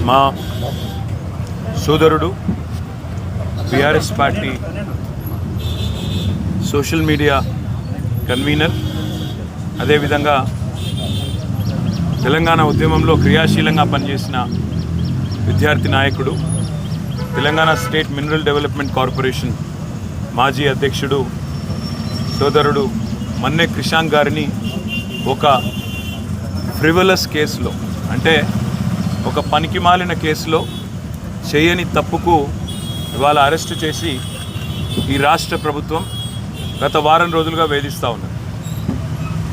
మా సోదరుడు BRS party social media convener, అదేవిధంగా తెలంగాణ ఉద్యమంలో క్రియాశీలంగా పనిచేసిన విద్యార్థి నాయకుడు, Telangana state mineral development corporation మాజీ అధ్యక్షుడు సోదరుడు మన్నె క్రిషాంక్ గారిని ఒక ఫ్రివలస్ కేసులో, అంటే ఒక పనికిమాలిన కేసులో చేయని తప్పుకు ఇవాళ అరెస్టు చేసి ఈ రాష్ట్ర ప్రభుత్వం గత వారం రోజులుగా వేధిస్తూ ఉన్నారు.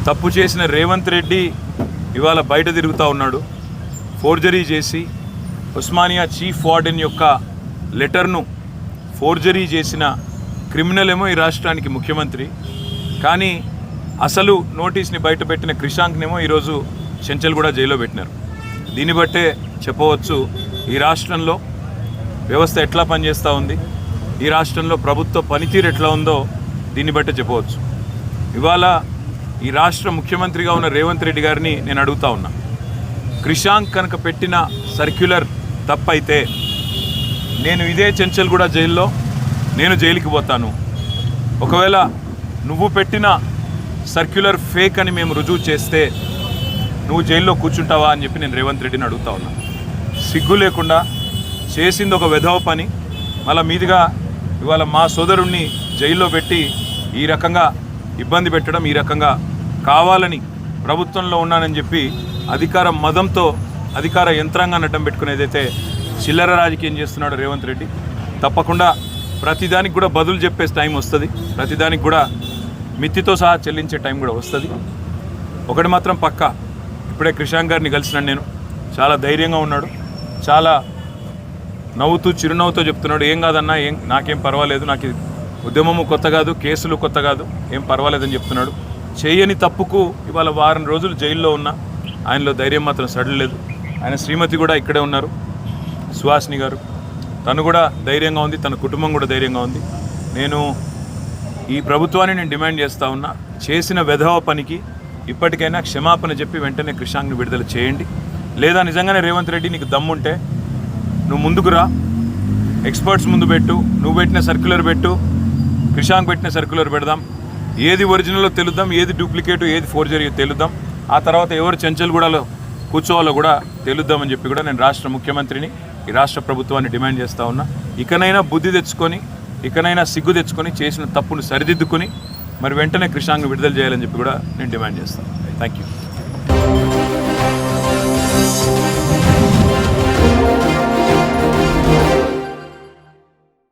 తప్పు చేసిన రేవంత్ రెడ్డి ఇవాళ బయట తిరుగుతూ ఉన్నాడు. ఫోర్జరీ చేసి ఉస్మానియా చీఫ్ వార్డెన్ యొక్క లెటర్ను ఫోర్జరీ చేసిన క్రిమినల్ ఏమో ఈ రాష్ట్రానికి ముఖ్యమంత్రి, కానీ అసలు నోటీస్ని బయటపెట్టిన క్రిషాంక్నేమో ఈరోజు చెంచల్గూడ జైల్లో పెట్టినారు. దీన్ని బట్టే చెప్పవచ్చు ఈ రాష్ట్రంలో వ్యవస్థ ఎట్లా పనిచేస్తూ ఉంది, ఈ రాష్ట్రంలో ప్రభుత్వ పనితీరు ఎట్లా ఉందో దీన్ని బట్టే చెప్పవచ్చు. ఇవాళ ఈ రాష్ట్ర ముఖ్యమంత్రిగా ఉన్న రేవంత్ రెడ్డి గారిని నేను అడుగుతా ఉన్నా, క్రిషాంక్ కనుక పెట్టిన సర్క్యులర్ తప్పైతే నేను ఇదే చెంచల్గూడ జైల్లో నేను జైలుకి పోతాను. ఒకవేళ నువ్వు పెట్టిన సర్క్యులర్ ఫేక్ అని మేము రుజువు చేస్తే నువ్వు జైల్లో కూర్చుంటావా అని చెప్పి నేను రేవంత్ రెడ్డిని అడుగుతా ఉన్నా. సిగ్గు లేకుండా చేసింది ఒక వెధవ పని, మళ్ళీ మీదుగా ఇవాళ మా సోదరుణ్ణి జైల్లో పెట్టి ఈ రకంగా ఇబ్బంది పెట్టడం, ఈ రకంగా కావాలని ప్రభుత్వంలో ఉన్నానని చెప్పి అధికార మదంతో అధికార యంత్రాంగాన్ని అడ్డం పెట్టుకునేదైతే చిల్లర రాజకీయం చేస్తున్నాడు రేవంత్ రెడ్డి. తప్పకుండా ప్రతిదానికి కూడా బదులు చెప్పే టైం వస్తుంది, ప్రతిదానికి కూడా మిత్తితో సహా చెల్లించే టైం కూడా వస్తుంది. ఒకటి మాత్రం పక్కా, ఇప్పుడే క్రిషాంక్ గారిని కలిసినాను నేను. చాలా ధైర్యంగా ఉన్నాడు, చాలా నవ్వుతూ చిరునవ్వుతో చెప్తున్నాడు, ఏం కాదన్నా, నాకేం పర్వాలేదు, నాకు ఉద్యమము కొత్త కాదు, కేసులు కొత్త కాదు, ఏం పర్వాలేదని చెప్తున్నాడు. చేయని తప్పుకు ఇవాళ వారం రోజులు జైల్లో ఉన్న ఆయనలో ధైర్యం మాత్రం సడలేదు. ఆయన శ్రీమతి కూడా ఇక్కడే ఉన్నారు, సుహాసిని గారు, తను కూడా ధైర్యంగా ఉంది, తన కుటుంబం కూడా ధైర్యంగా ఉంది. నేను ఈ ప్రభుత్వాన్ని డిమాండ్ చేస్తూ ఉన్నా, చేసిన వెధవ పనికి ఇప్పటికైనా క్షమాపణ చెప్పి వెంటనే క్రిషాంక్ని విడుదల చేయండి. లేదా నిజంగానే రేవంత్ రెడ్డి నీకు దమ్ముంటే నువ్వు ముందుకు రా, ఎక్స్పర్ట్స్ ముందు పెట్టు, నువ్వు పెట్టిన సర్క్యులర్ పెట్టు, క్రిషాంక్ పెట్టిన సర్క్యులర్ పెడదాం, ఏది ఒరిజినల్లో తెలుద్దాం, ఏది డూప్లికేటు, ఏది ఫోర్జరీ తెలుద్దాం. ఆ తర్వాత ఎవరు చెంచల్గూడలో కూర్చోవాలో కూడా తెలుద్దామని చెప్పి కూడా నేను రాష్ట్ర ముఖ్యమంత్రిని, ఈ రాష్ట్ర ప్రభుత్వాన్ని డిమాండ్ చేస్తూ ఉన్నా. ఇకనైనా బుద్ధి తెచ్చుకొని, ఇకనైనా సిగ్గు తెచ్చుకొని, చేసిన తప్పును సరిదిద్దుకొని మరి వెంటనే క్రిషాంక్ని విడుదల చేయాలని చెప్పి కూడా నేను డిమాండ్ చేస్తాను. Thank you.